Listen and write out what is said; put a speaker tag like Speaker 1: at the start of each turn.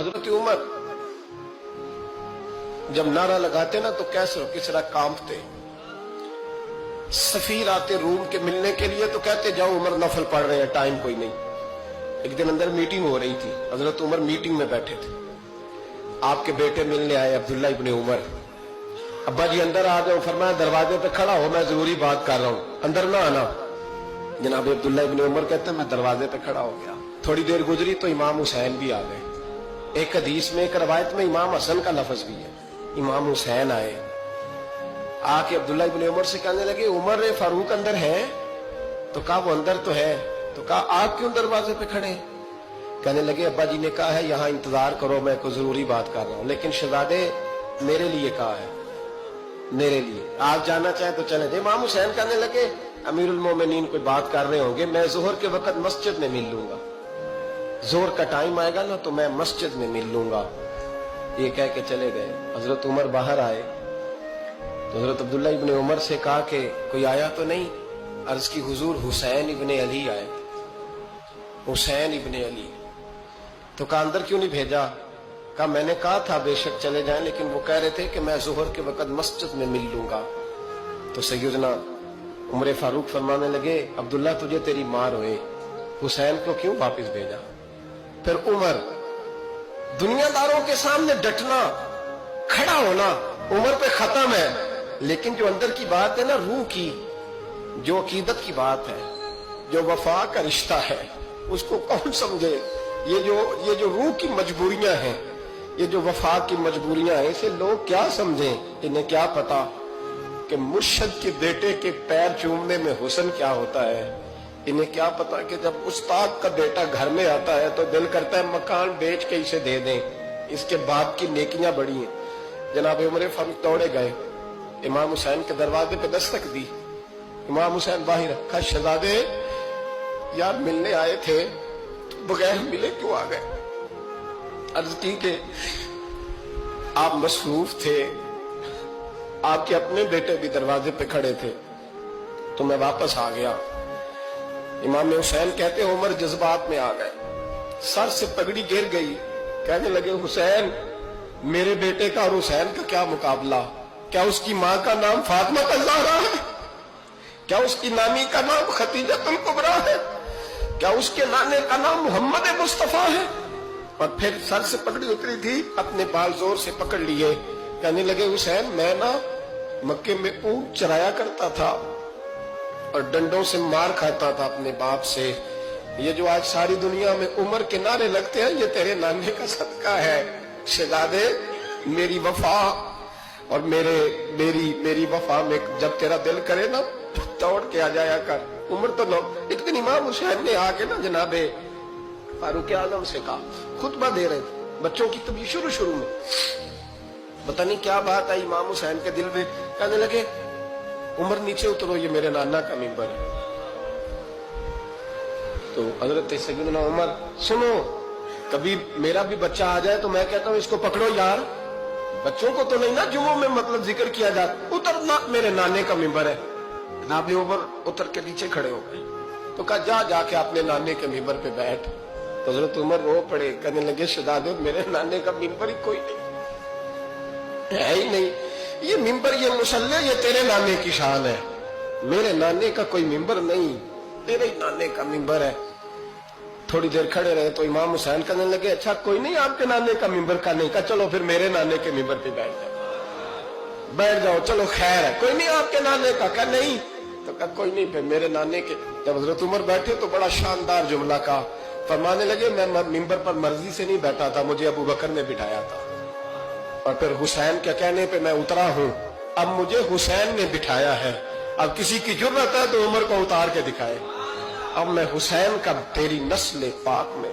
Speaker 1: حضرت عمر جب نعرہ لگاتے نا تو کیسر کس طرح کانپتے. سفیر آتے روم کے ملنے کے لیے تو کہتے جاؤ عمر نفل پڑھ رہے ہیں, ٹائم کوئی نہیں. ایک دن اندر میٹنگ ہو رہی تھی, حضرت عمر میٹنگ میں بیٹھے تھے. آپ کے بیٹے ملنے آئے عبداللہ ابن عمر. ابا جی اندر آ جاؤ. فرمایا دروازے پہ کھڑا ہو, میں ضروری بات کر رہا ہوں, اندر نہ آنا. جناب عبداللہ ابن عمر کہتے ہیں میں دروازے پہ کھڑا ہو گیا. تھوڑی دیر گزری تو امام حسین بھی آ گئے. ایک حدیث میں ایک روایت میں امام حسن کا لفظ بھی ہے. امام حسین آئے, آ کے عبداللہ ابن عمر سے کہنے لگے عمر فاروق اندر ہے؟ تو کہا وہ اندر تو ہے. تو کہا آپ کیوں دروازے پہ کھڑے؟ کہنے لگے ابا جی نے کہا ہے یہاں انتظار کرو, میں کوئی ضروری بات کر رہا ہوں, لیکن شہزادے میرے لیے کہا ہے, میرے لیے آپ جانا چاہیں تو چلیں. امام حسین کہنے لگے امیر المومنین کوئی بات کر رہے ہوں گے, میں ظہر کے وقت مسجد میں مل لوں گا, ظہر کا ٹائم آئے گا نا تو میں مسجد میں مل لوں گا. یہ کہہ کے چلے گئے. حضرت عمر باہر آئے تو حضرت عبداللہ ابن عمر سے کہا کہ کوئی آیا تو نہیں؟ عرض کی حضور حسین ابن علی آئے. حسین ابن علی. تو کہا اندر کیوں نہیں بھیجا؟ کہا میں نے کہا تھا بے شک چلے جائیں, لیکن وہ کہہ رہے تھے کہ میں ظہر کے وقت مسجد میں مل لوں گا. تو سیدنا عمر فاروق فرمانے لگے عبداللہ تجھے تیری ماں روئے, حسین کو کیوں واپس بھیجا؟ پھر عمر دنیا داروں کے سامنے ڈٹنا, کھڑا ہونا عمر پہ ختم ہے, لیکن جو اندر کی بات ہے نا, روح کی, جو عقیدت کی بات ہے, جو وفا کا رشتہ ہے, اس کو کون سمجھے؟ یہ جو روح کی مجبوریاں ہیں, یہ جو وفا کی مجبوریاں ہیں, اسے لوگ کیا سمجھیں؟ انہیں کیا پتا کہ مرشد کے بیٹے کے پیر چومنے میں حسن کیا ہوتا ہے. انہیں کیا پتا کہ جب استاد کا بیٹا گھر میں آتا ہے تو دل کرتا ہے مکان بیچ کے اسے دے دیں, اس کے باپ کی نیکیاں بڑی ہیں. جناب عمر فاروق دوڑے گئے, امام حسین کے دروازے پہ دستک دی. امام حسین باہر رکھا, شہزادے یار ملنے آئے تھے, بغیر ملے کیوں آ گئے؟ عرض کی کہ آپ مصروف تھے, آپ کے اپنے بیٹے بھی دروازے پہ کھڑے تھے, تو میں واپس آ گیا. امام حسین کہتے ہیں عمر جذبات میں آ گئے, سر سے پگڑی گر گئی, کہنے لگے حسین میرے بیٹے کا اور حسین کا کیا مقابلہ؟ کیا اس کی ماں کا نام فاطمہ الزہرا ہے؟ کیا اس کی نانی کا نام خدیجہ الکبریٰ ہے؟ کیا اس کے نانے کا نام محمد مصطفیٰ ہے؟ اور پھر سر سے پگڑی اتری تھی, اپنے بال زور سے پکڑ لیے, کہنے لگے حسین میں نا مکے میں اونٹ چرایا کرتا تھا اور ڈنڈوں سے مار کھاتا تھا اپنے باپ سے. یہ جو آج ساری دنیا میں عمر کے نعرے لگتے ہیں, یہ تیرے نانے کا صدقہ ہے. شہزادے میری وفا اور میری وفا میں جب تیرا دل کرے نا دوڑ کے آ جایا کر. عمر تو لوگ ایک دن امام حسین نے آ کے نا جناب فاروق اعظم سے کہا, خطبہ دے رہے تھے بچوں کی تبھی شروع میں, پتہ نہیں کیا بات آئی امام حسین کے دل میں, کہنے لگے عمر نیچے اترو, یہ میرے نانا کا ممبر ہے. تو حضرت سیدنا عمر سنو, کبھی میرا بھی بچہ آ جائے تو میں کہتا ہوں اس کو پکڑو یار, بچوں کو تو نہیں نا جمعوں میں مطلب ذکر کیا جاتا, اترنا میرے نانے کا ممبر ہے. جناب عمر اتر کے نیچے کھڑے ہو گئے, تو کہا جا کے اپنے نانے کے ممبر پہ بیٹھ. تو حضرت عمر رو پڑے, کہنے لگے شہزادے میرے نانے کا ممبر ہی کوئی نہیں ہے ہی نہیں, یہ ممبر یہ مصلی یہ تیرے نانے کی شان ہے, میرے نانے کا کوئی ممبر نہیں, تیرے ہی نانے کا ممبر ہے. تھوڑی دیر کھڑے رہے تو امام حسین کہنے لگے اچھا کوئی نہیں آپ کے نانے کا ممبر کا نہیں, کہا چلو پھر میرے نانے کے ممبر پہ بیٹھ جاؤ, چلو خیر ہے, کوئی نہیں آپ کے نانے کا, کہا نہیں, تو کہا کوئی نہیں پھر میرے نانے کے. جب حضرت عمر بیٹھے تو بڑا شاندار جملہ کہا, فرمانے لگے میں ممبر پر مرضی سے نہیں بیٹھا تھا, مجھے ابو بکر نے بٹھایا تھا, اور پھر حسین کے کہنے پہ میں اترا ہوں, اب مجھے حسین نے بٹھایا ہے. اب کسی کی جرأت ہے تو عمر کو اتار کے دکھائے, اب میں حسین کا تیری نسل پاک میں